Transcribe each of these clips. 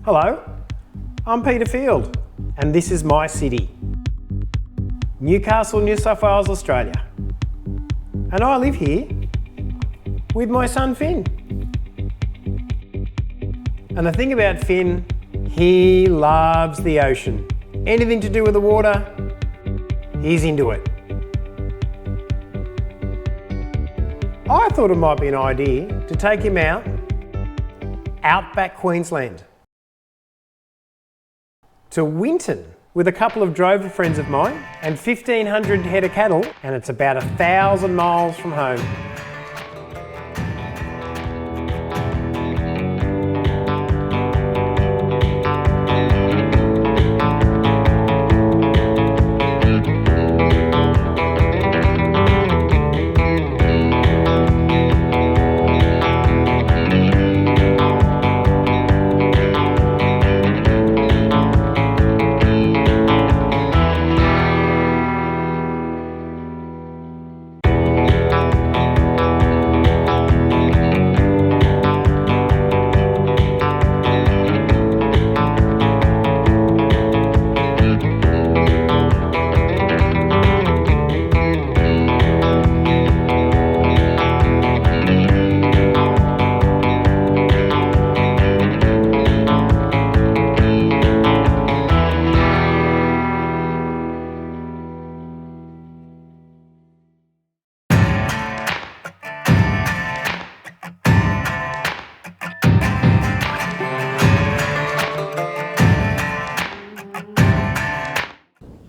Hello, I'm Peter Field, and this is my city, Newcastle, New South Wales, Australia. And I live here with my son Finn. And the thing about Finn, he loves the ocean. Anything to do with the water, he's into it. I thought it might be an idea to take him out, Outback Queensland, to Winton with a couple of drover friends of mine and 1,500 head of cattle, and it's about 1,000 miles from home.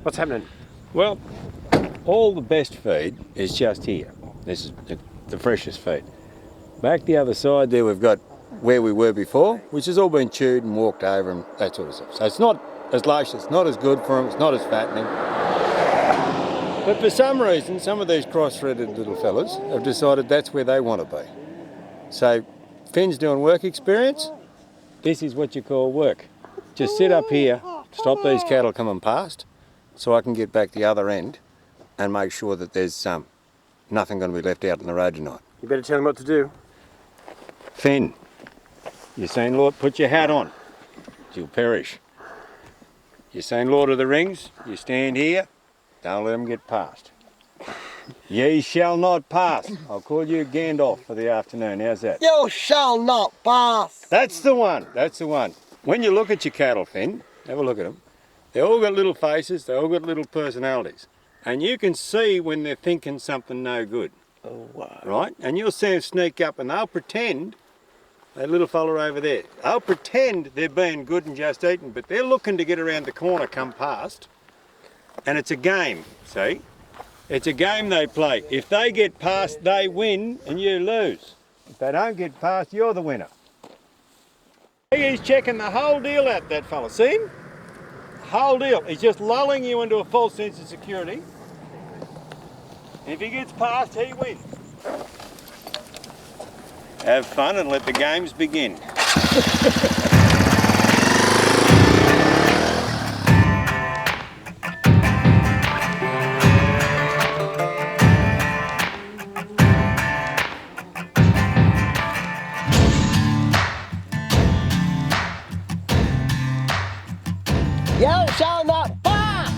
What's happening? Well, all the best feed is just here. This is the freshest feed. Back the other side there we've got where we were before, which has all been chewed and walked over and that sort of stuff. So it's not as lush, it's not as good for them, it's not as fattening. But for some reason, some of these cross-threaded little fellas have decided that's where they want to be. So Finn's doing work experience. This is what you call work. Just sit up here, stop these cattle coming past, so I can get back the other end and make sure that there's nothing going to be left out on the road tonight. You better tell him what to do. Finn, you're saying, Lord, put your hat on, you'll perish. You're saying, Lord of the Rings, you stand here, don't let them get past. Ye shall not pass. I'll call you Gandalf for the afternoon, how's that? You shall not pass. That's the one, that's the one. When you look at your cattle, Finn, have a look at them. They all got little faces, they all got little personalities. And you can see when they're thinking something no good. Oh, wow. Right? And you'll see them sneak up and they'll pretend, that little fella over there, they'll pretend they're being good and just eating, but they're looking to get around the corner, come past. And it's a game, see? It's a game they play. If they get past, they win and you lose. If they don't get past, you're the winner. He's checking the whole deal out, that fella. See him? Whole deal. He's just lulling you into a false sense of security. If he gets past, he wins. Have fun and let the games begin. You shall not pass.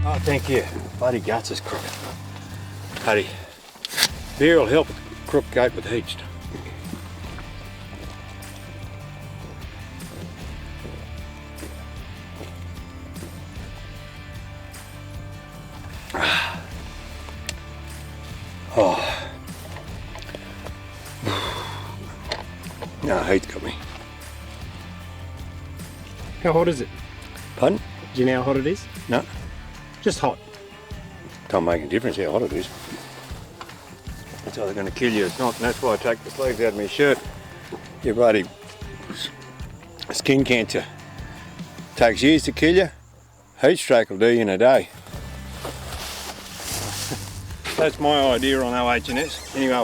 Oh, thank you. Bloody guts is crooked. Paddy, beer will help a crook gate with heaps. Oh. No, heat's got me. How hot is it? Pardon? Do you know how hot it is? No. Just hot. Can't make a difference how hot it is. It's either going to kill you or it's not, and that's why I take the sleeves out of my shirt. Your bloody skin cancer takes years to kill you. Heat stroke will do you in a day. That's my idea on OH&S. Anyway,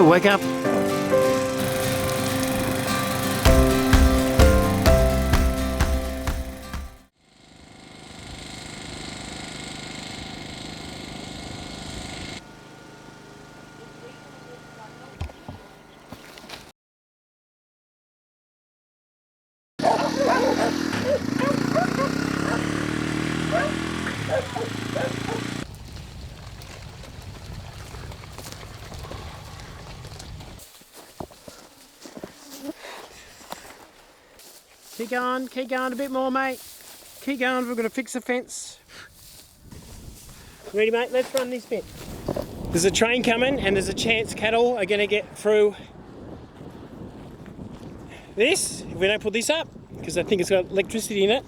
Wake up. Keep going a bit more, mate. Keep going, we're going to fix the fence. Ready, mate? Let's run this bit. There's a train coming and there's a chance cattle are going to get through this if we don't put this up, because I think it's got electricity in it,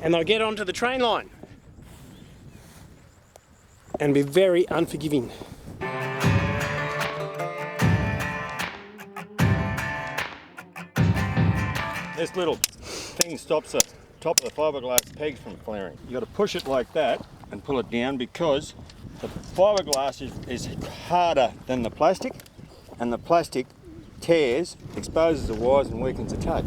and they'll get onto the train line and be very unforgiving. This little thing stops the top of the fiberglass pegs from flaring. You got to push it like that and pull it down, because the fiberglass is harder than the plastic, and the plastic tears, exposes the wires and weakens the tape.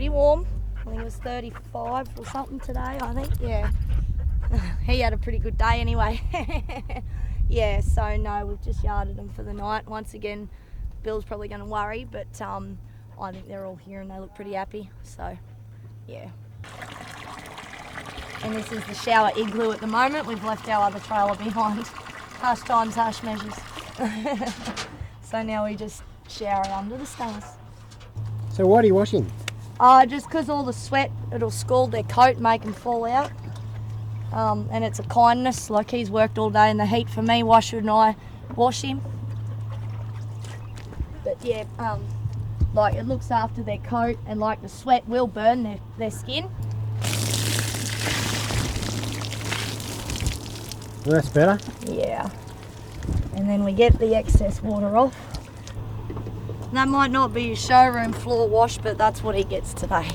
Warm. I think it was 35 or something today, I think. Yeah. He had a pretty good day anyway. Yeah, so no, we've just yarded them for the night. Once again, Bill's probably going to worry, but I think they're all here and they look pretty happy. So, yeah. And this is the shower igloo at the moment. We've left our other trailer behind. Harsh times, harsh measures. So now we just shower under the stars. So what are you washing? Just because all the sweat, it'll scald their coat, make them fall out. And it's a kindness, like he's worked all day in the heat for me. Why shouldn't I wash him? But yeah, like it looks after their coat, and like the sweat will burn their skin. Well, that's better. Yeah. And then we get the excess water off. That might not be a showroom floor wash, but that's what he gets today.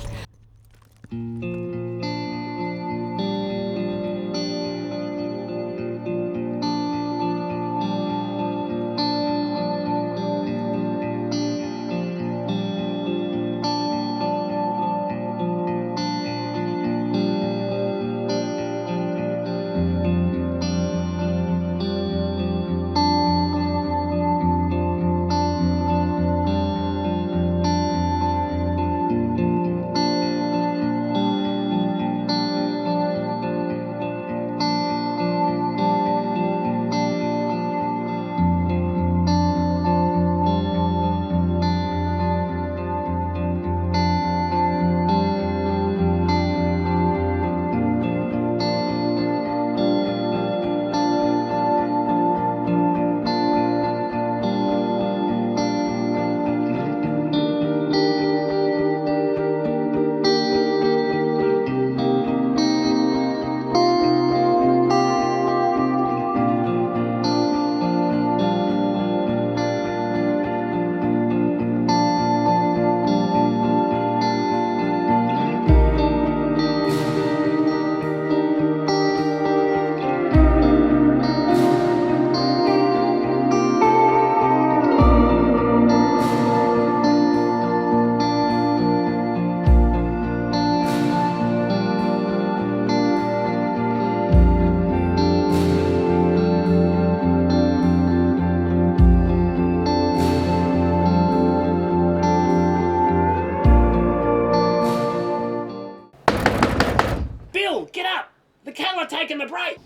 Bill, get up! The cattle are taking the break!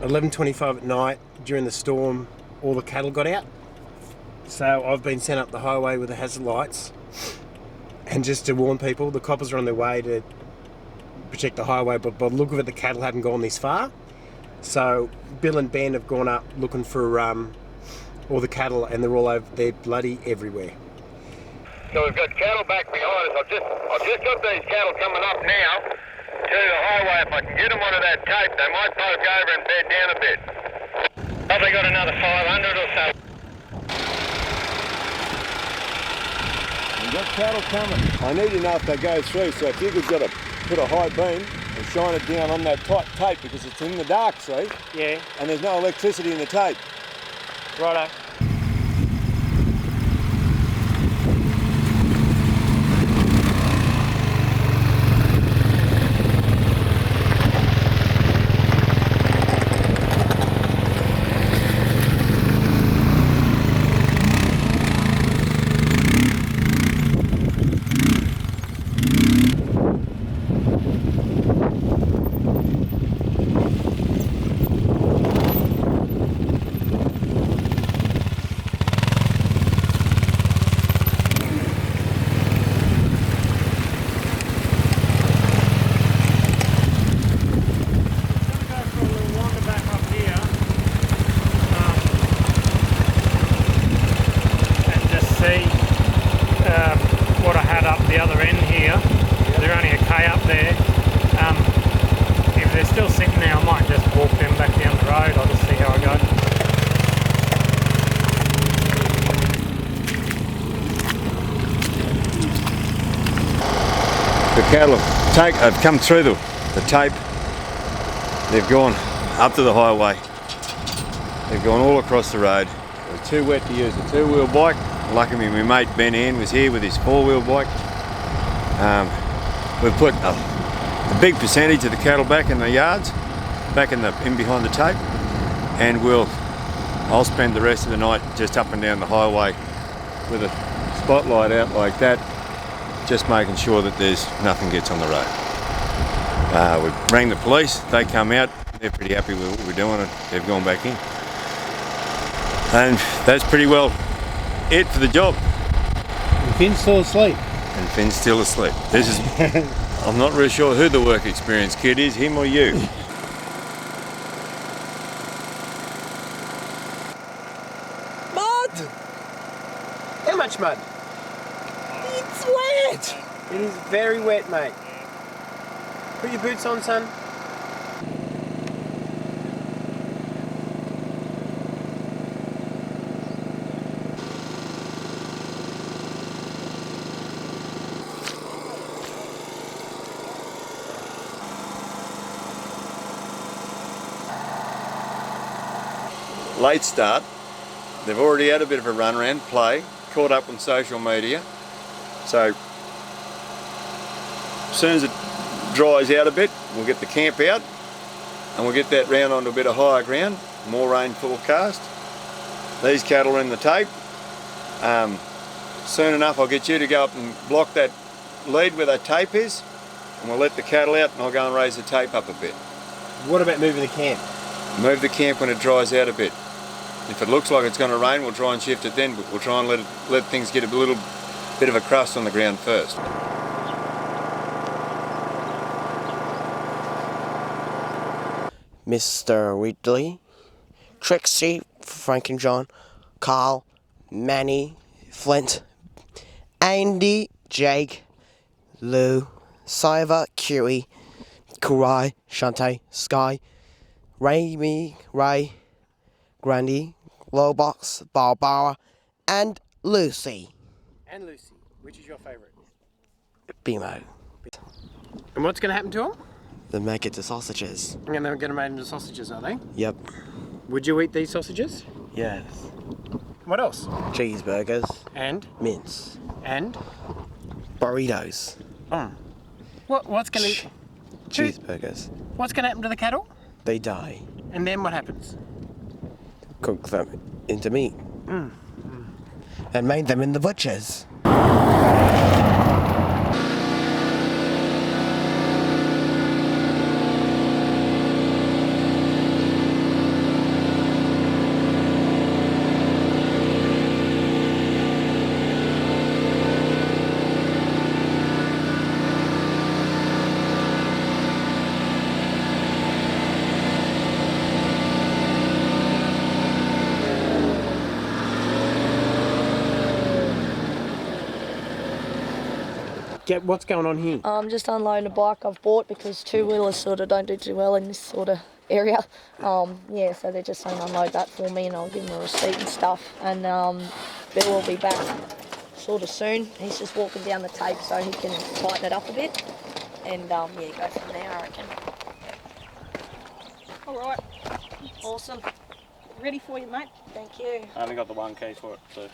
$11:25 at night, during the storm, all the cattle got out. So I've been sent up the highway with the hazard lights. And just to warn people, the coppers are on their way to protect the highway, but by the look of it, the cattle haven't gone this far. So Bill and Ben have gone up looking for all the cattle, and they're all over. They're bloody everywhere. So we've got cattle back behind us. I've just got these cattle coming up now to the highway. If I can get them onto that tape, they might poke over and bed down a bit. Probably got another 500 or so. We've got cattle coming. I need to know if they go through, so if you've got to put a high beam and shine it down on that tight tape, because it's in the dark, see? Yeah. And there's no electricity in the tape. Righto. What I had up the other end here, they're only a K up there. If they're still sitting there, I might just walk them back down the road. I'll just see how I go. The cattle have come through the tape. They've gone up to the highway. They've gone all across the road. It was too wet to use a two-wheel bike. Luckily my mate Ben Ann was here with his four-wheel bike. We've put a big percentage of the cattle back in the yards, back in behind the tape, and I'll spend the rest of the night just up and down the highway with a spotlight out like that, just making sure that nothing gets on the road. We rang the police, they come out, they're pretty happy with what we're doing, and they've gone back in. And that's pretty well it for the job. And Finn's still asleep. And Finn's still asleep. I'm not really sure who the work experience kid is, him or you. Mud! How much mud? It's wet! It is very wet, mate. Put your boots on, son. Late start. They've already had a bit of a run around, play, caught up on social media. So as soon as it dries out a bit, we'll get the camp out and we'll get that round onto a bit of higher ground. More rain forecast. These cattle are in the tape. Soon enough I'll get you to go up and block that lead where that tape is, and we'll let the cattle out and I'll go and raise the tape up a bit. What about moving the camp? Move the camp when it dries out a bit. If it looks like it's going to rain, we'll try and shift it then, but we'll try and let things get a little bit of a crust on the ground first. Mr. Ridley, Trixie, Frank and John, Carl, Manny, Flint, Andy, Jake, Lou, Siva, Kiwi, Kurai, Shante, Sky, Raimi, Ray, Grandy, Lowbox, Barbara, and Lucy. And Lucy. Which is your favourite? Bimo. And what's going to happen to them? They make it to sausages. And they're going to make them into sausages, are they? Yep. Would you eat these sausages? Yes. What else? Cheeseburgers. And? Mince. And? Burritos. What's going to... Cheeseburgers. What's going to happen to the cattle? They die. And then what happens? Cook them into meat. And made them in the butchers. What's going on here? I'm just unloading a bike I've bought because two-wheelers sort of don't do too well in this sort of area. Yeah, so they're just saying unload that for me and I'll give them a receipt and stuff. And Bill will be back sort of soon. He's just walking down the tape so he can tighten it up a bit. And yeah, go from there, I reckon. All right. Awesome. Ready for you, mate. Thank you. I only got the one key for it, so.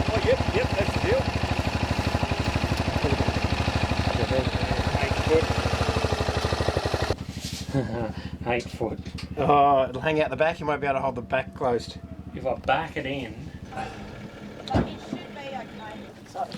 Oh, yep, that's the deal. 8 foot. Oh, it'll hang out the back. You won't be able to hold the back closed. If I back it in, But it should be okay. So.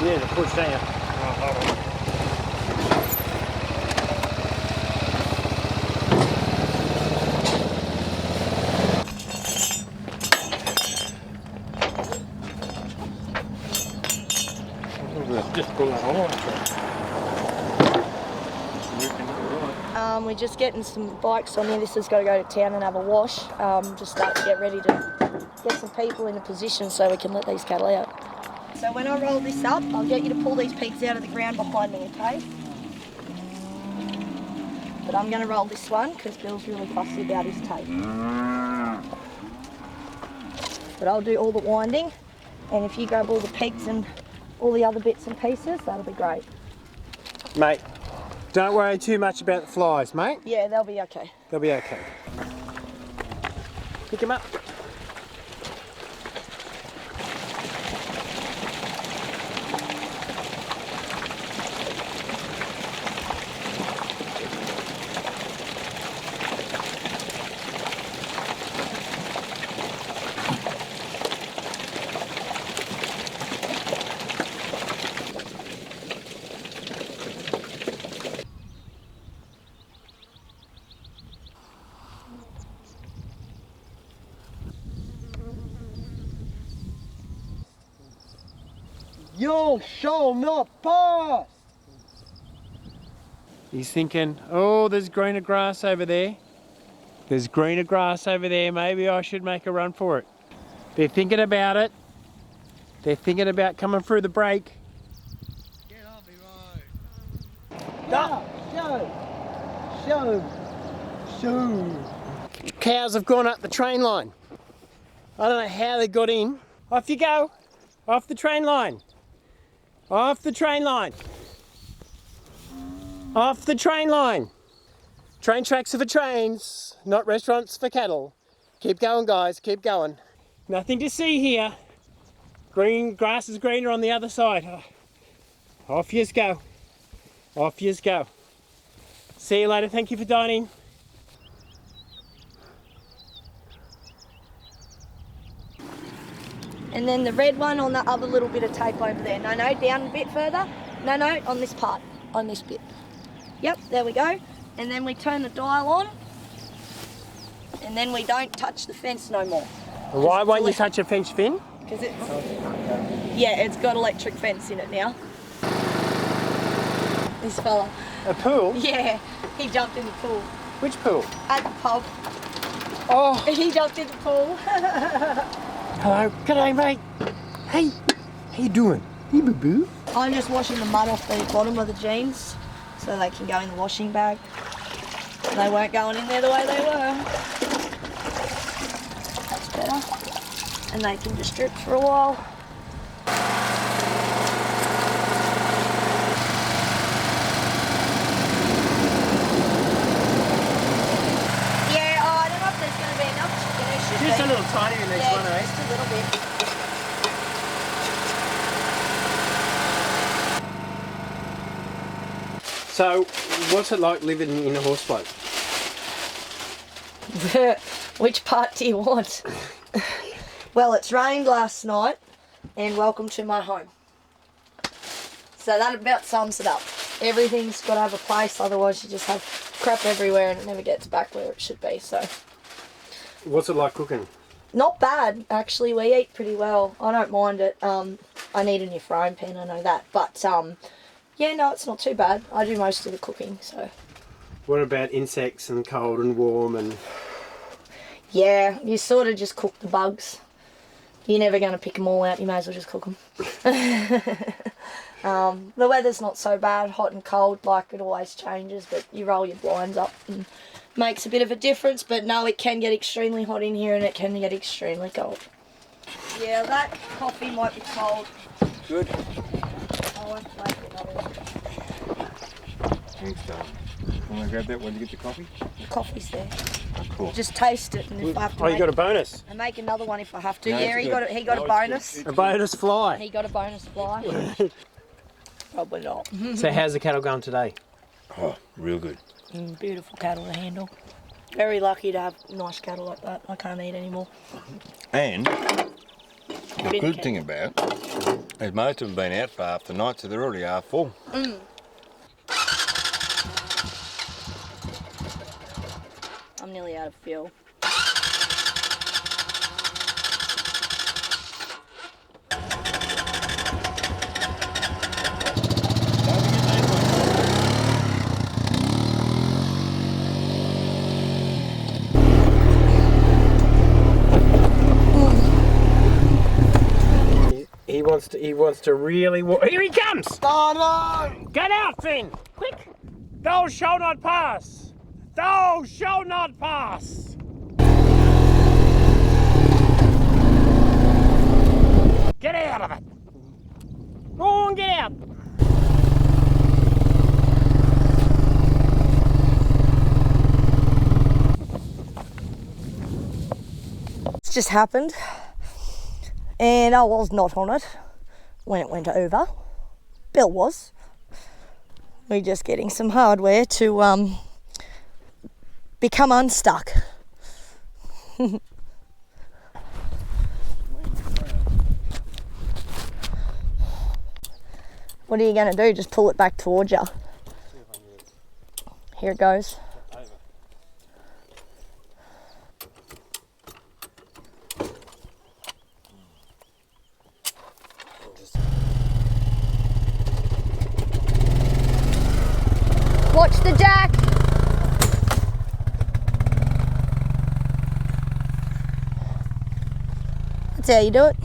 Yeah, to push down. oh, hold on. Just pull that on. We're just getting some bikes on here. This has got to go to town and have a wash. Just start to get ready to get some people in a position so we can let these cattle out. So when I roll this up, I'll get you to pull these pigs out of the ground behind me, okay? But I'm going to roll this one because Bill's really fussy about his tape. But I'll do all the winding, and if you grab all the pegs and all the other bits and pieces, that'll be great. Mate, don't worry too much about the flies, mate. Yeah, they'll be okay. They'll be okay. Pick them up. You shall not pass! He's thinking, oh, there's greener grass over there. There's greener grass over there. Maybe I should make a run for it. They're thinking about it. They're thinking about coming through the break. Get on me road. Show. Cows have gone up the train line. I don't know how they got in. Off you go. Off the train line. Off the train line. Off the train line. Train tracks are for trains, not restaurants for cattle. Keep going, guys, keep going. Nothing to see here. Green grass is greener on the other side. Off yous go. Off yous go. See you later, thank you for dining. And then the red one on the other little bit of tape over there. No, down a bit further. No, on this part, on this bit. Yep, there we go. And then we turn the dial on. And then we don't touch the fence no more. Why won't you touch a fence, Finn? Because it's got electric fence in it now. This fella. A pool? Yeah, he jumped in the pool. Which pool? At the pub. Oh, He jumped in the pool. hello, g'day mate. Hey, how you doing? Hey boo-boo. I'm just washing the mud off the bottom of the jeans so they can go in the washing bag. They weren't going in there the way they were. That's better. And they can just drip for a while. So, what's it like living in a horse boat? Which part do you want? Well, it's rained last night, and welcome to my home. So that about sums it up. Everything's got to have a place, otherwise you just have crap everywhere and it never gets back where it should be. So, What's it like cooking? not bad, actually. We eat pretty well. I don't mind it. I need a new frying pan, I know that. But, yeah, no, it's not too bad. I do most of the cooking, so... What about insects and cold and warm and... Yeah, you sort of just cook the bugs. You're never going to pick them all out. You may as well just cook them. The weather's not so bad, hot and cold, like it always changes, but you roll your blinds up and makes a bit of a difference. But no, it can get extremely hot in here and it can get extremely cold. Yeah, that coffee might be cold. Good. I won't make another one. Thanks, darling. Want to grab that when you get the coffee? The coffee's there. Cool. Just taste it, and if I have to Oh, you got a bonus? and make another one if I have to. No, Yeah, it's he good. got a bonus. A bonus fly. He got a bonus fly. Probably not. So how's the cattle going today? Oh, real good. Beautiful cattle to handle. Very lucky to have nice cattle like that. I can't eat anymore. And the good thing about is most of them been out for half the night, so they're already half full. I'm nearly out of fuel. He wants to really... Here he comes! Oh no! Get out, Finn! Quick! Thou shall not pass! Thou shall not pass! Get out of it! Go on, get out! It's just happened. And I was not on it when it went over. Bill was. We're just getting some hardware to become unstuck. What are you going to do? Just pull it back towards you. Here it goes. Watch the jack. That's how you do it.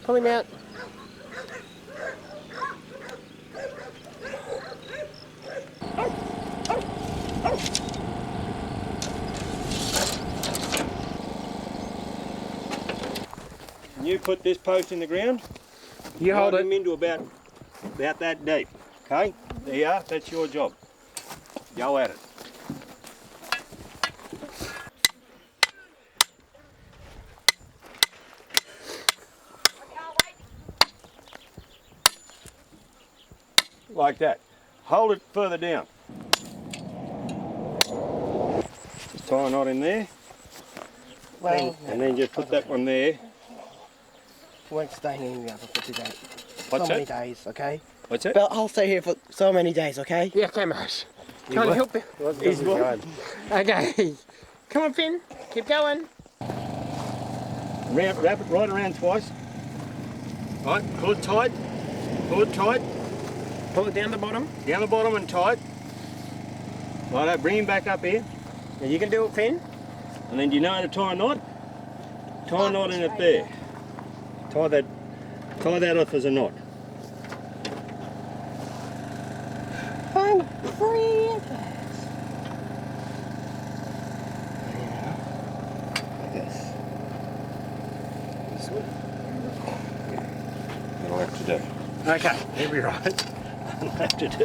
Pull him out. You put this post in the ground. You hold Him it. into about that deep. Okay? There you are. That's your job. Go at it. Like that. Hold it further down. Just tie a knot in there. Well, And then just put that one there. Won't stay in the oven for today. What's so many that? days, okay? What's that? But I'll stay here for so many days, okay? yeah, okay, mate. Can't what? help it. He's what? Okay. Come on, Finn. Keep going. Wrap it right around twice. Right, pull it tight. Pull it tight. Pull it down the bottom. Down the bottom and tight. Righto, bring him back up here. Now you can do it, Finn. And then do you know how to tie a knot? Tie a knot in it there. Tie that off as a knot. I'm free. Like this. This one. That'll have to do. Okay, you'll be right. That'll have to do.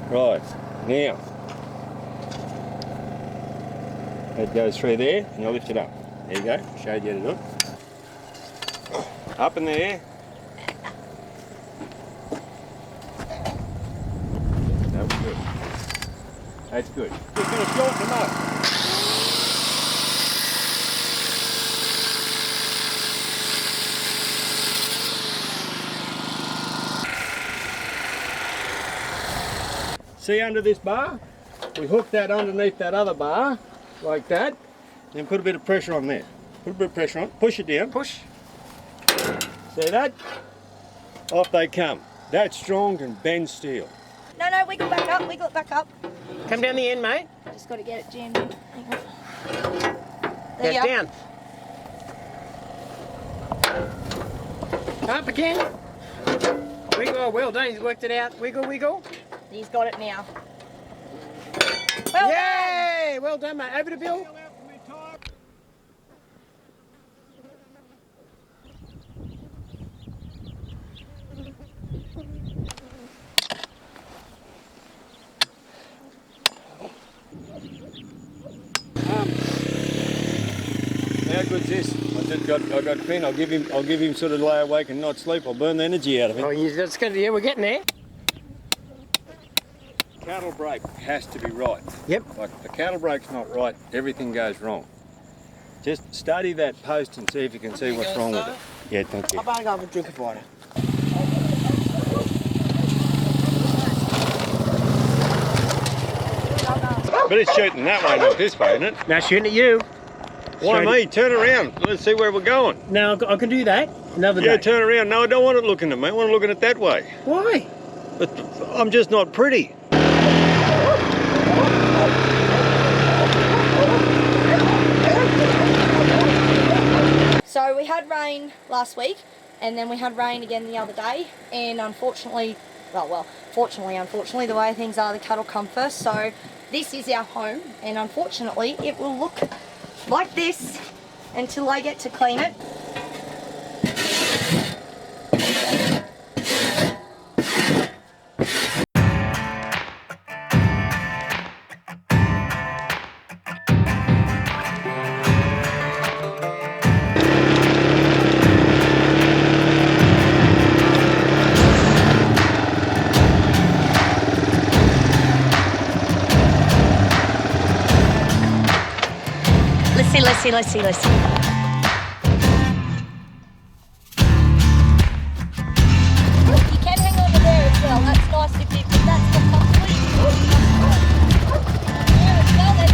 Right, now. That goes through there and you'll lift it up. There you go, showed you how to do it. Up in there. That was good. That's good. Just going to shorten them up. See under this bar? We hook that underneath that other bar, like that, then put a bit of pressure on there. Put a bit of pressure on, push it down. Push. See that? Off they come. That strong can bend steel. No, wiggle back up, wiggle it back up. Come down the end, mate. Just got to get it jammed in. Hang on. There Get you down. Up again. Wiggle. Oh, well done. He's worked it out. Wiggle, wiggle. He's got it now. Well done. Yay! Well done, mate. Over to Bill. How good's this? I got Finn. I'll give him sort of lay awake and not sleep. I'll burn the energy out of him. Oh, that's good. Yeah, we're getting there. Cattle brake has to be right. Yep. Like if the cattle brake's not right, everything goes wrong. Just study that post and see if you can see what's wrong with it. Yeah, thank you. I'll better go have a drink of water. But it's shooting that way, not this way, isn't it? Now shooting at you. Why Straight- me? Turn around. Let's see where we're going. Now I can do that. Another Yeah, day. turn around. No, I don't want it looking at me. I want it looking at that way. Why? But I'm just not pretty. So we had rain last week, and then we had rain again the other day, and unfortunately, unfortunately, the way things are, the cattle come first. So this is our home, and unfortunately, it will look like this until I get to clean it. Let's see. You can hang over there as well. That's nice if that's not comfortable. You can put it there as well. That's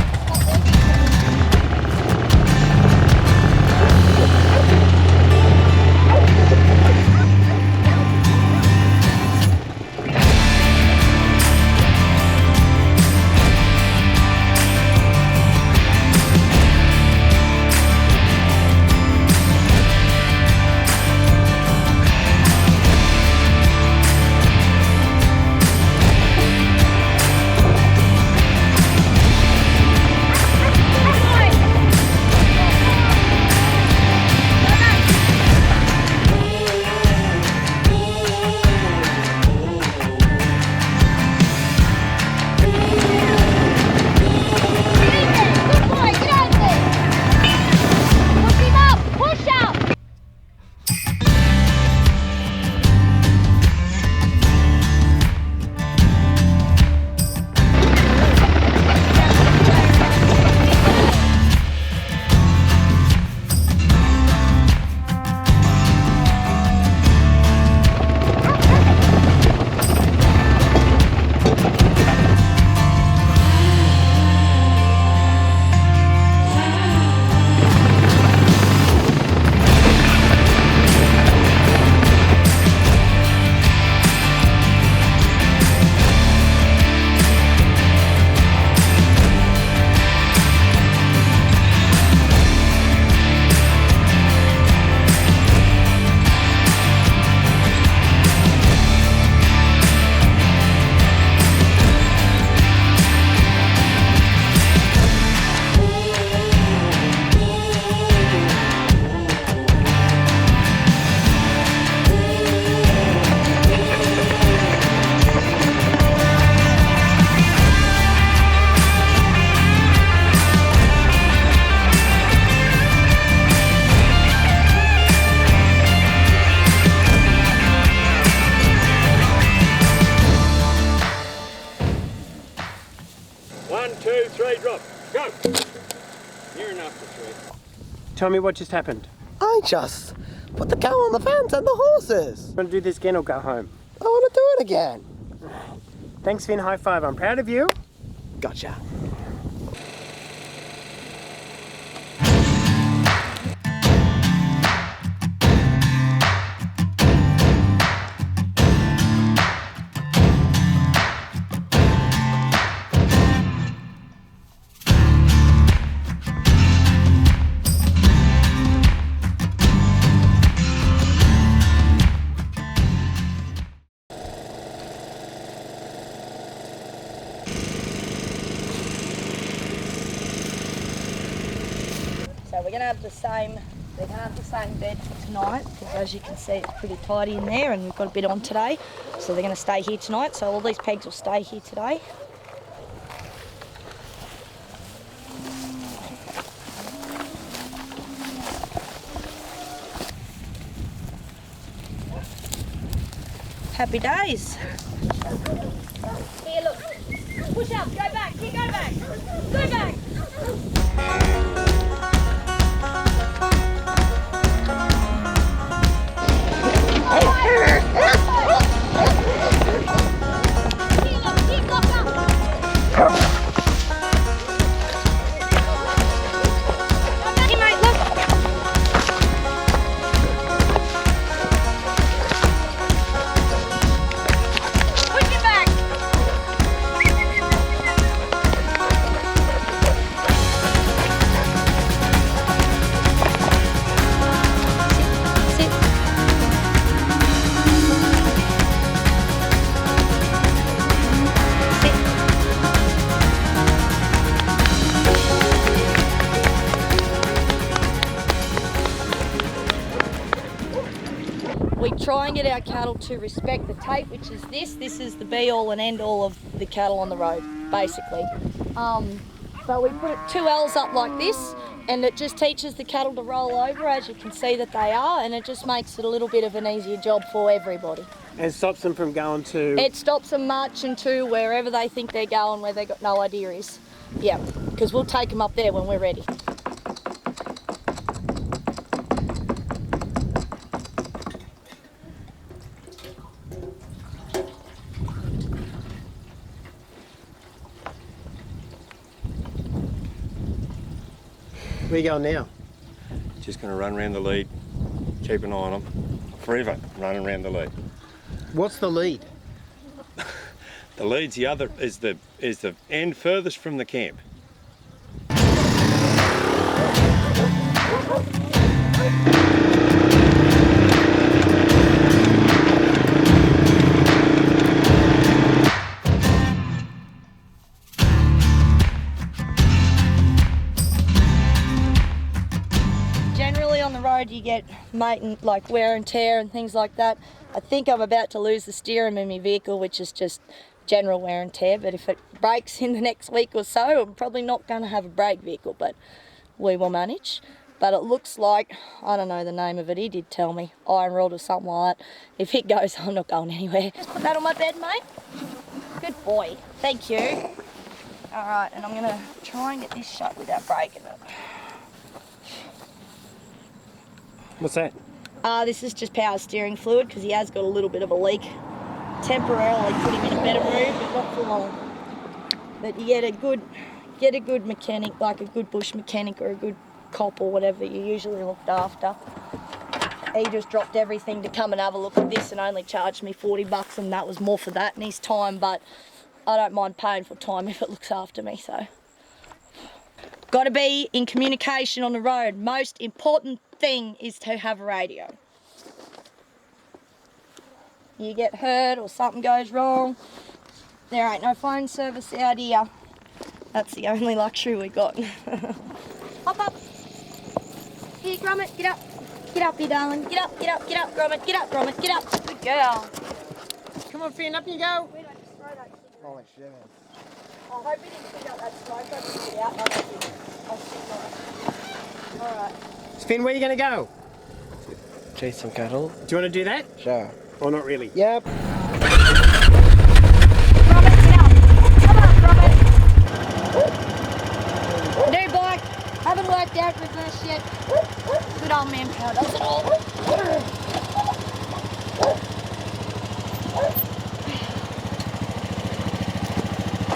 Tell me what just happened. I just put the cow on the fence and the horses. Want to do this again or go home? I want to do it again. Thanks, Finn. High five. I'm proud of you. Gotcha. So we're gonna have the same. They're gonna have the same bed for tonight because, as you can see, it's pretty tidy in there, and we've got a bit on today. So they're gonna stay here tonight. So all these pegs will stay here today. Happy days. Here, look. Push up. Go back. Here, go back. Go back. We try and get our cattle to respect the tape, which is this. This is the be all and end all of the cattle on the road, basically. But we put 2 L's up like this, and it just teaches the cattle to roll over, as you can see that they are, and it just makes it a little bit of an easier job for everybody. And stops them from going to... It stops them marching to wherever they think they're going, where they've got no idea is. Yeah, because we'll take them up there when we're ready. Where are you going now? Just going to run around the lead, keep an eye on them, forever running around the lead. What's the lead? The lead's the other is the end furthest from the camp. Generally on the road you get like wear and tear and things like that. I think I'm about to lose the steering in my vehicle, which is just general wear and tear, but if it breaks in the next week or so, I'm probably not going to have a brake vehicle, but we will manage. But it looks like, I don't know the name of it, he did tell me, iron rod or something like that. If it goes, I'm not going anywhere. Just put that on my bed, mate. Good boy, thank you. All right, and I'm going to try and get this shut without breaking it. What's that? This is just power steering fluid because he has got a little bit of a leak. Temporarily put him in a better mood, but not for long. But you get a good mechanic, like a good bush mechanic or a good cop or whatever you usually looked after. He just dropped everything to come and have a look at this and only charged me $40, and that was more for that in his time, but I don't mind paying for time if it looks after me, so. Got to be in communication on the road. Most important thing is to have a radio. You get hurt or something goes wrong, there ain't no phone service out here. That's the only luxury we got. Hop up. Here, Gromit, get up. Get up here, darling. Get up, Gromit. Get up, Gromit, get up. Good girl. Come on, Finn, up you go. We don't just throw that shit. Holy shit. I hope we didn't pick up that smoke. I didn't get out. I'll sit on it. Alright. Finn, where are you going to go? Chase some cattle? Do you want to do that? Sure. Or not really? Yep. Gromit, get up. Come on, Gromit. New bike. Haven't worked out with this yet. it. Good old manpower does it all.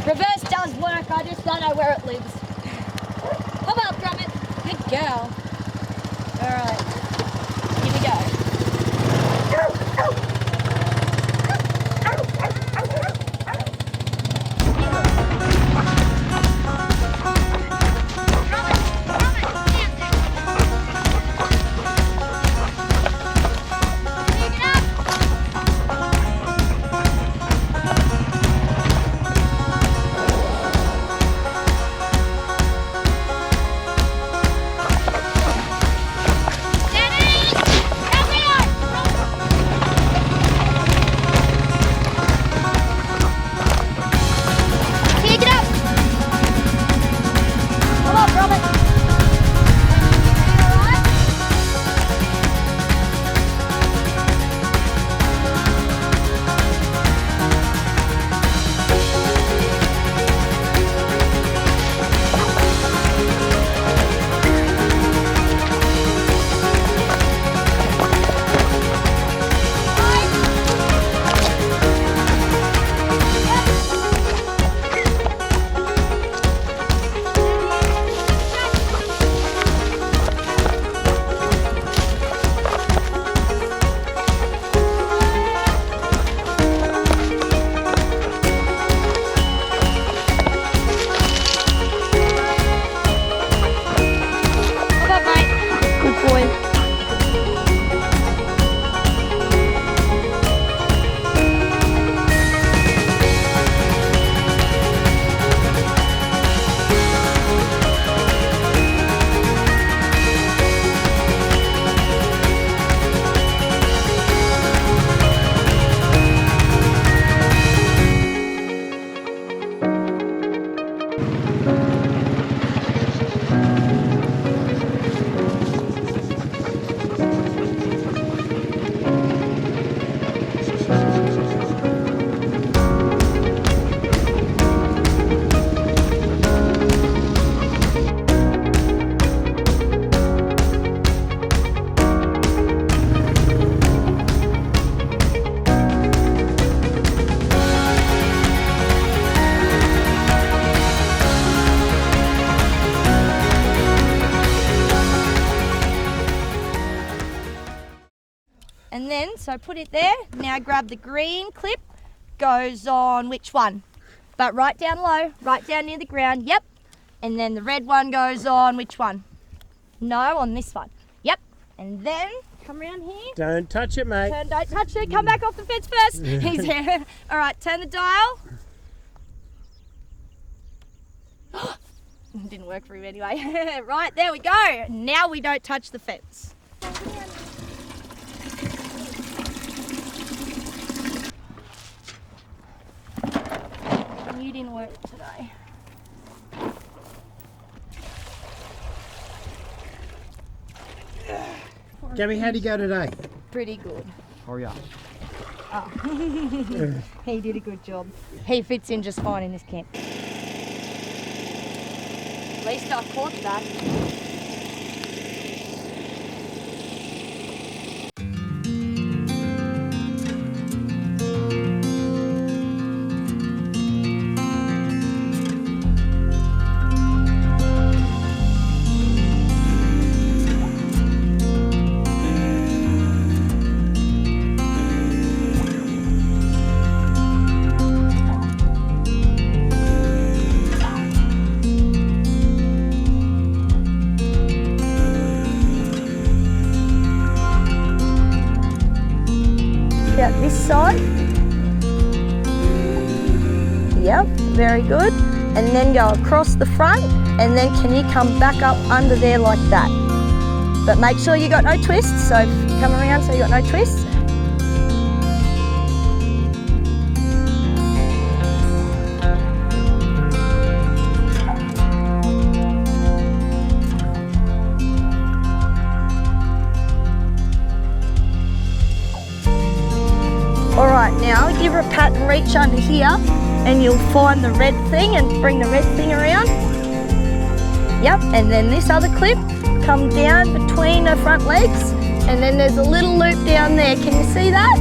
Reverse does work, I just don't know where it lives. Come up, Gromit. Good girl. Alright, here we go. And then, so put it there. Now grab the green clip, goes on which one? But right down low, right down near the ground, yep. And then the red one goes on which one? No, on this one. Yep. And then come around here. Don't touch it, mate. Don't touch it, come back off the fence first. He's here. All right, turn the dial. Didn't work for him anyway. Right, there we go. Now we don't touch the fence. You didn't work today. Gabby, how'd you go today? Pretty good. Hurry up. Oh. He did a good job. He fits in just fine in this camp. At least I caught that. Out this side. Yep, very good. And then go across the front, and then can you come back up under there like that? But make sure you got no twists, so come around so you got no twists. Alright, now give her a pat and reach under here and you'll find the red thing and bring the red thing around. Yep, and then this other clip, come down between her front legs, and then there's a little loop down there. Can you see that?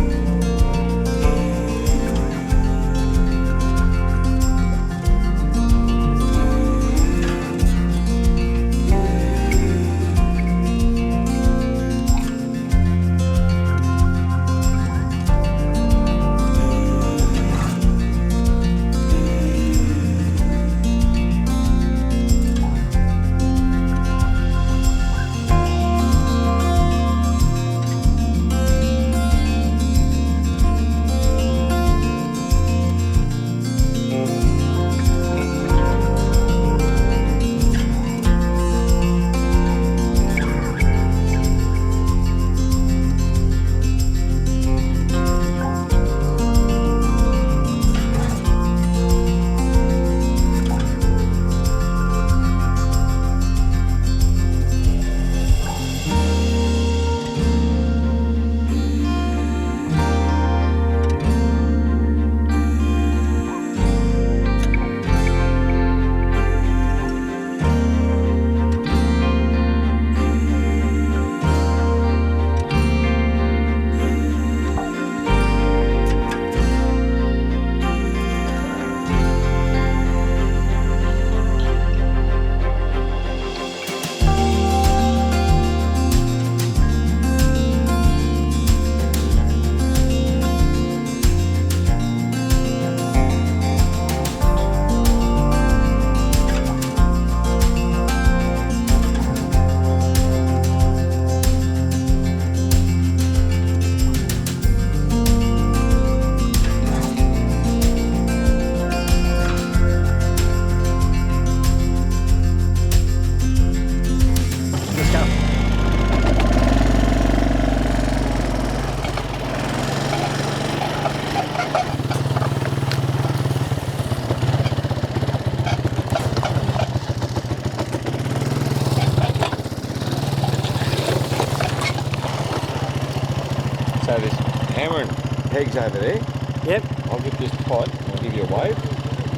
So there's hammer and pegs over there. Yep. I'll get this pot, I'll give you a wave.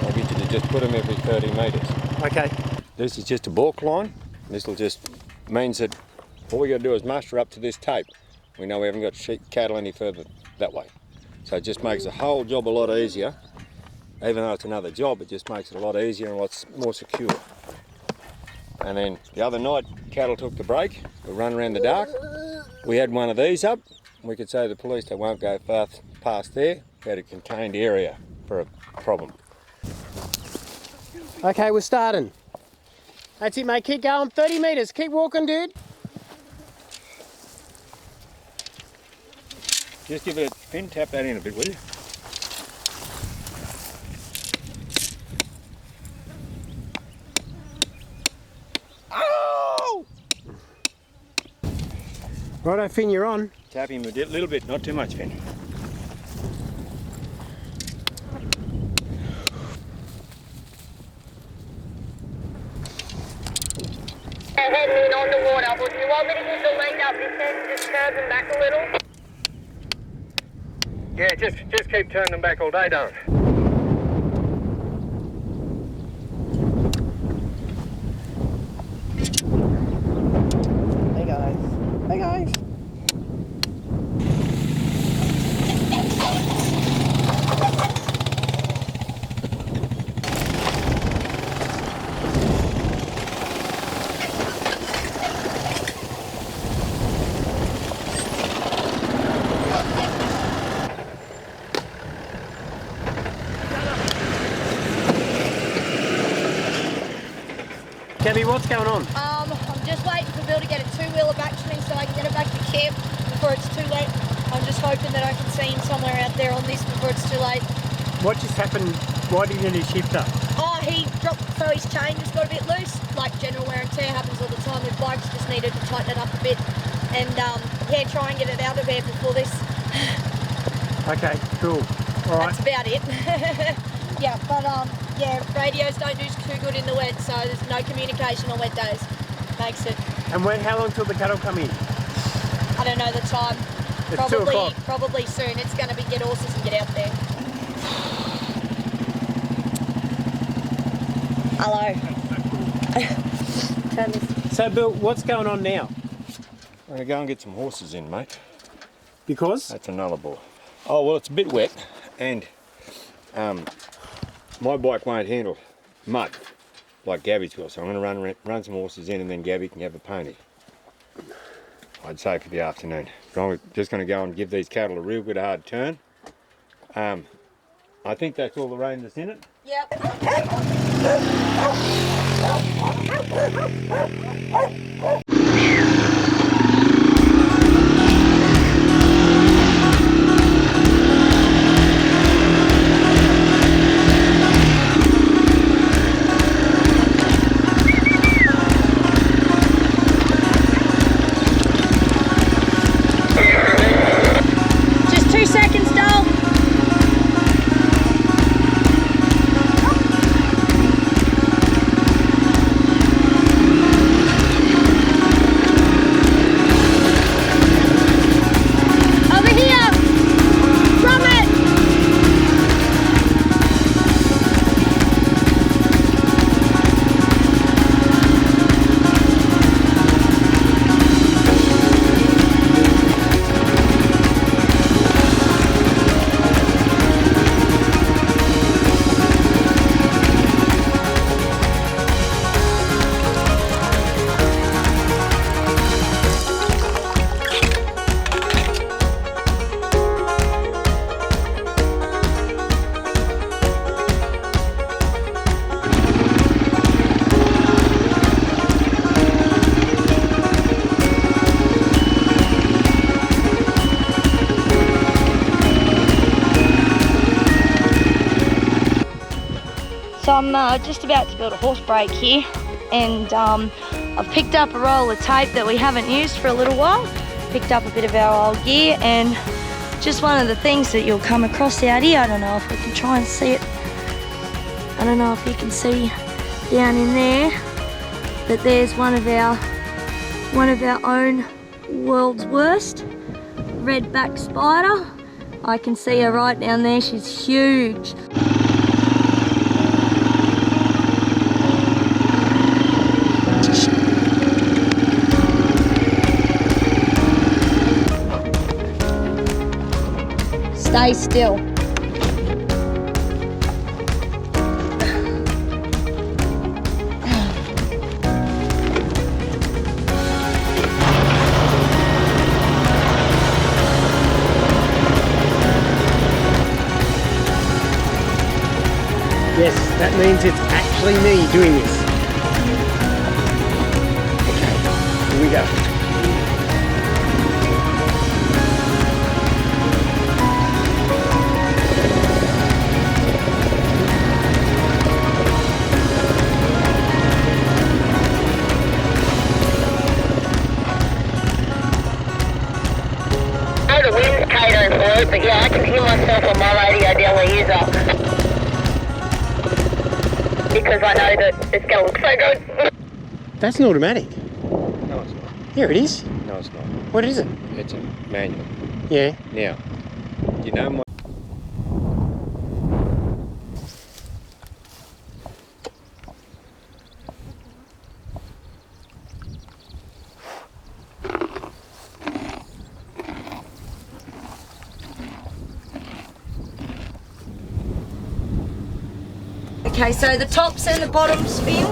I'll get you to just put them every 30 metres. Okay. This is just a balk line. This will just means that all we got to do is muster up to this tape. We know we haven't got sheep cattle any further that way. So it just makes the whole job a lot easier. Even though it's another job, it just makes it a lot easier and a lot more secure. And then the other night, cattle took the break. We run around the dark. We had one of these up. We could say to the police they won't go far past there. We had a contained area for a problem. Okay, we're starting. That's it, mate. Keep going. 30 metres. Keep walking, dude. Just give it a fin, tap that in a bit, will you? Oh! Righto, Finn, you're on. Tap him a little bit, not too much, Finn. Heading in on the water. Would you want me to get the length up this end and just curve them back a little? Yeah, just keep turning them back all day, don't it? Hey guys. Hey guys. Gabby, what's going on? I'm just waiting for Bill to get a two-wheeler back to me so I can get it back to camp before it's too late. I'm just hoping that I can see him somewhere out there on this before it's too late. What just happened? Why did you need a shifter? Oh, he dropped, so his chain just got a bit loose. Like general wear and tear happens all the time with bikes, just needed to tighten it up a bit. And yeah, try and get it out of there before this. Okay, cool. All right. That's about it. Yeah, but yeah, radios don't do too good in the wet, so there's no communication on wet days. Makes it. And how long till the cattle come in? I don't know the time. It's 2 o'clock. Probably soon. It's going to be get horses and get out there. Hello. Turn this So, Bill, what's going on now? I'm going to go and get some horses in, mate. Because? That's another ball. Oh, well, it's a bit wet, and my bike won't handle mud like Gabby's will, so I'm going to run some horses in, and then Gabby can have a pony. I'd say for the afternoon. But I'm just going to go and give these cattle a real good hard turn. I think that's all the rain that's in it. Yep. Just 2 seconds, doll. Over here. Drum it. So I'm just about to build a horse brake here, and I've picked up a roll of tape that we haven't used for a little while, picked up a bit of our old gear, and just one of the things that you'll come across out here, I don't know if we can try and see it, I don't know if you can see down in there, but there's one of our own world's worst redback spider. I can see her right down there, she's huge. Stay still. Yes, that means it's actually me doing this. Okay, here we go. Oh, the wind's catering for it, but yeah, I can hear myself on my radio down my ears up. Because I know that it's going so good. That's an automatic. No, it's not. Here it is. No, it's not. What is it? It's a manual. Yeah. Now, you know my... Okay, so the tops and the bottom spin.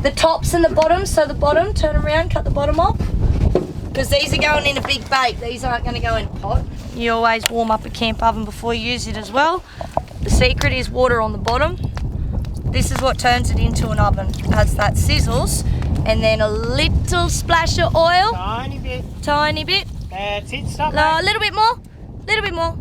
The tops and the bottom, so the bottom, turn around, cut the bottom off. Because these are going in a big bake, these aren't going to go in a pot. You always warm up a camp oven before you use it as well. The secret is water on the bottom. This is what turns it into an oven, as that sizzles. And then a little splash of oil. Tiny bit. Tiny bit. That's it. Stop, A little bit more. Little bit more.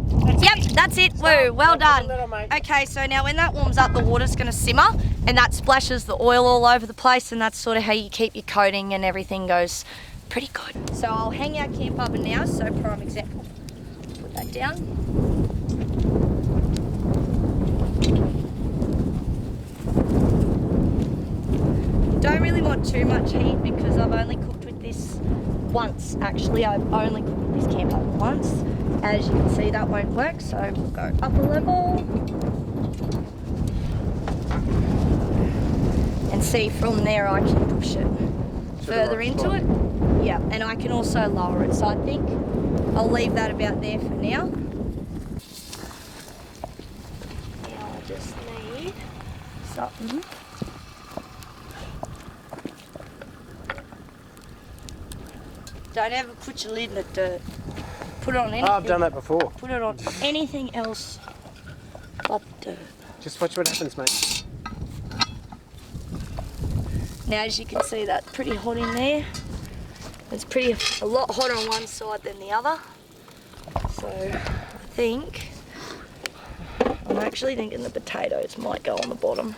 That's it. Woo, well done. Okay, so now when that warms up, the water's going to simmer, and that splashes the oil all over the place, and that's sort of how you keep your coating and everything goes pretty good. So I'll hang our camp oven now, so prime example. Put that down. Don't really want too much heat because I've only cooked with this once. Actually, I've only cooked with this camp oven once. As you can see, that won't work, so we'll go up a level. And see from there I can push it further into it. Yeah, and I can also lower it. So I think I'll leave that about there for now. Now I just need something. Don't ever put your lid in the dirt. Put it on anything. Oh, I've done that before. Put it on anything else but dirt. Just watch what happens, mate. Now, as you can see, that's pretty hot in there. It's a lot hotter on one side than the other. So I'm actually thinking the potatoes might go on the bottom.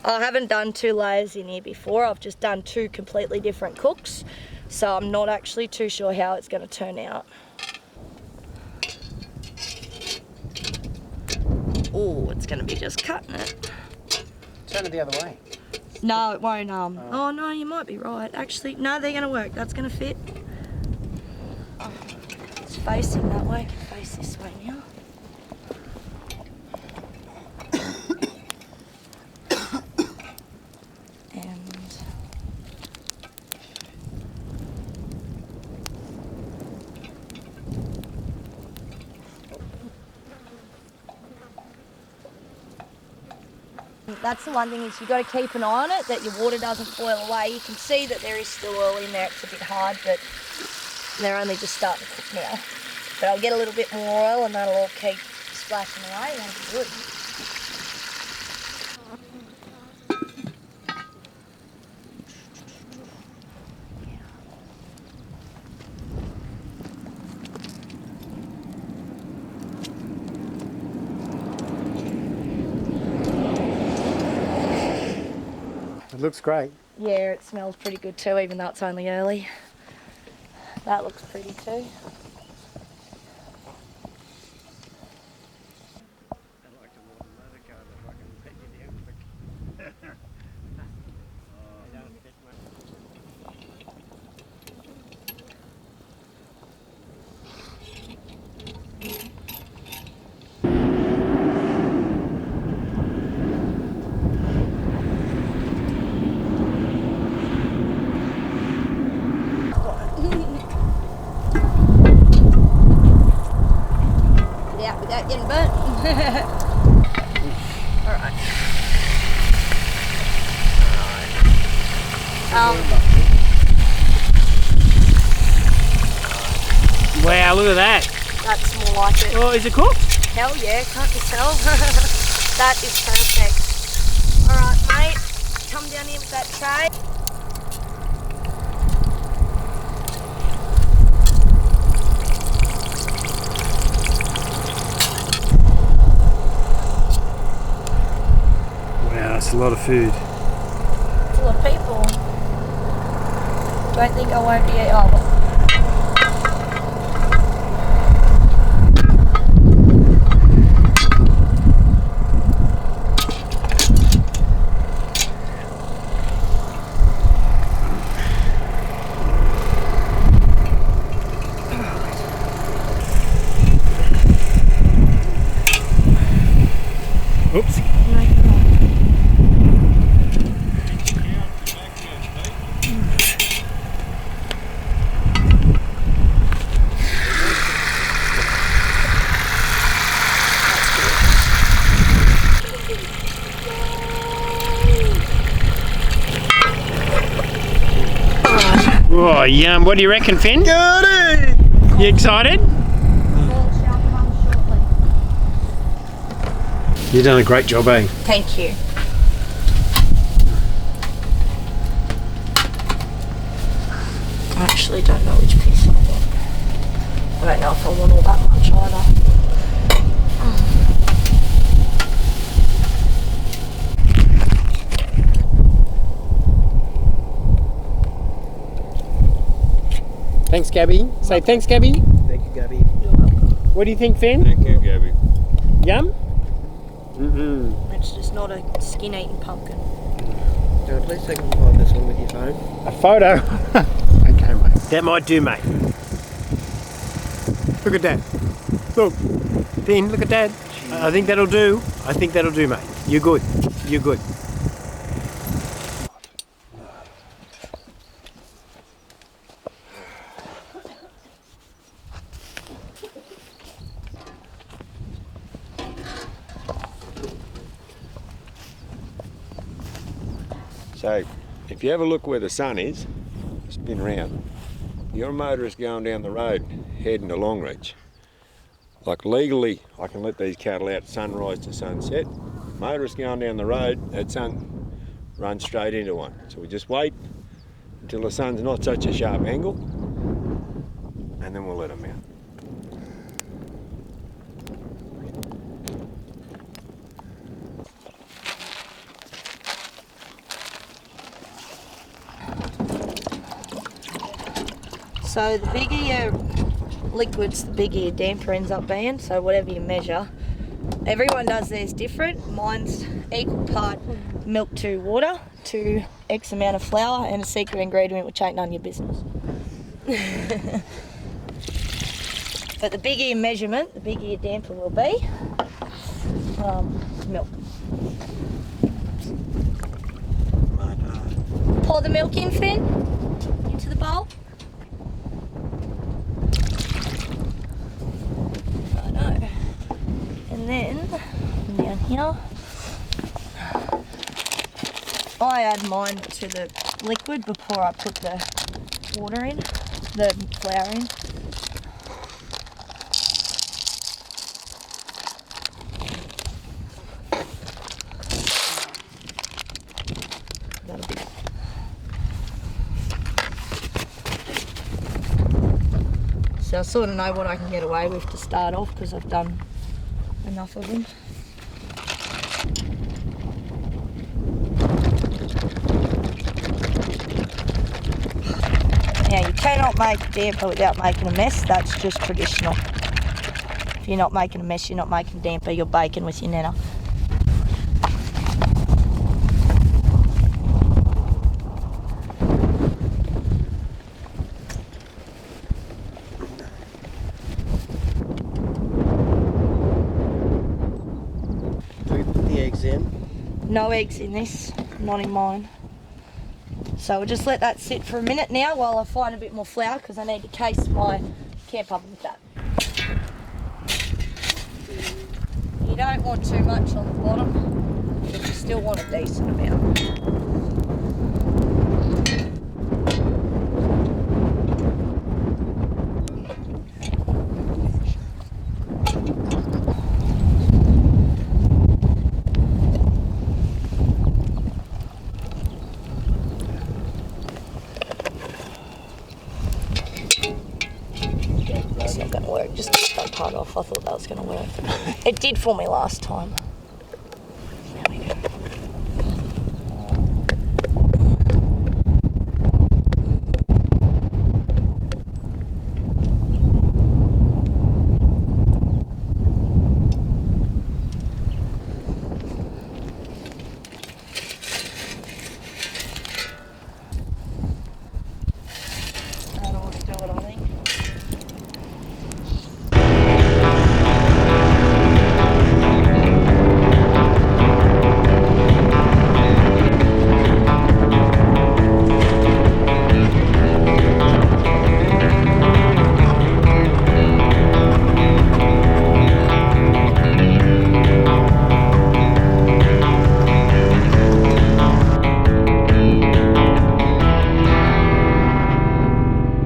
I haven't done 2 layers in here before. I've just done 2 completely different cooks. So I'm not actually too sure how it's going to turn out. Oh, it's going to be just cutting it. Turn it the other way. No, it won't. Oh no, you might be right. Actually, no, they're going to work. That's going to fit. It's facing that way. I can face this way now. That's the one thing is you've got to keep an eye on it, that your water doesn't boil away. You can see that there is still oil in there. It's a bit hard, but they're only just starting to cook now. But I'll get a little bit more oil and that'll all keep splashing away. That'll be good. It looks great. Yeah, it smells pretty good too, even though it's only early. That looks pretty too. Without getting burnt. Alright. Wow, look at that. That's more like it. Oh, is it cooked? Hell yeah, can't you tell? That is perfect. Alright mate, come down here with that tray. That's a lot of food. It's a lot of people. Don't think I won't be able. Oops. Oh, yum. What do you reckon, Finn? Got it! You excited? You've done a great job, eh? Thank you. I actually don't know which piece I want. I don't know if I want all that much either. Thanks, Gabby. Say thanks, Gabby. Thank you, Gabby. What do you think, Finn? Thank you, Gabby. Yum? It's just not a skin-eating pumpkin. Joe, please take a photo of this one with your phone. A photo? Okay, mate. That might do, mate. Look at that. Look. Finn, look at that. I think that'll do. I think that'll do, mate. You're good. You're good. So if you have a look where the sun is, spin round. You're a motorist going down the road heading to Longreach. Like legally, I can let these cattle out sunrise to sunset. Motorists going down the road at sun run straight into one. So we just wait until the sun's not such a sharp angle, and then we'll let them out. So the bigger your liquids, the bigger your damper ends up being. So whatever you measure, everyone does theirs different. Mine's equal part milk to water to X amount of flour and a secret ingredient which ain't none of your business. But the bigger your measurement, the bigger your damper will be. Milk. Pour the milk in, Finn, into the bowl. And then down here, I add mine to the liquid before I put the water in, the flour in. So I sort of know what I can get away with to start off because I've done enough of them. Now you cannot make a damper without making a mess. That's just traditional. If you're not making a mess, you're not making a damper, you're baking with your nana. No eggs in this, not in mine. So we'll just let that sit for a minute now while I find a bit more flour because I need to case my camp oven with that. You don't want too much on the bottom, but you still want a decent amount. It's not going to work, just take that part off. I thought that was going to work. It did for me last time. There we go. That ought to do it, I think.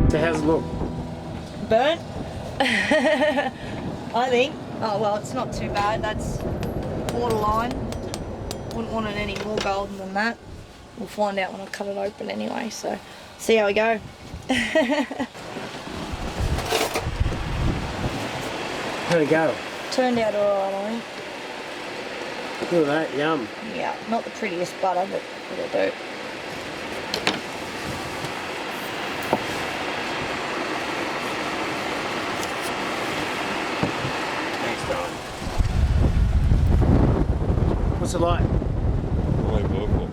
So how's it look? Burnt? I think. Oh well, it's not too bad. That's borderline. Wouldn't want it any more golden than that. We'll find out when I cut it open anyway, so see how we go. How'd it go? Turned out alright, I think. Look at that, yum. Yeah, not the prettiest butter, but it'll do. Thanks, Don. What's it like? Unbelievable.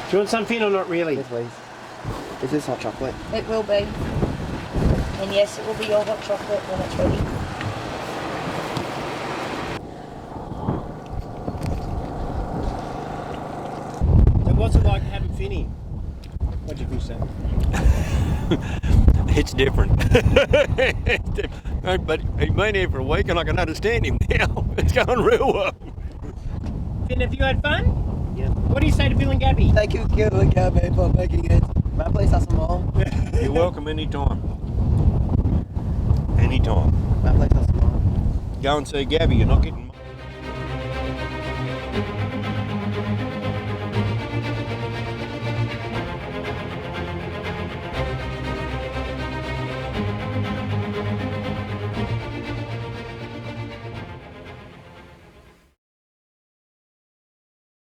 Do you want some, Finn, or not really? Yes, please. Is this hot chocolate? It will be. And yes, it will be your hot chocolate when it's ready. So what's it like having Finny? What'd you think, Sam? It's different. But he's been here for a week and I can understand him now. It's going real well. Finn, have you had fun? Yeah. What do you say to Bill and Gabby? Thank you, Gil and Gabby, for making it. May I please have some more? You're welcome anytime. Anytime. May I please have some more? Go and see Gabby, you're not getting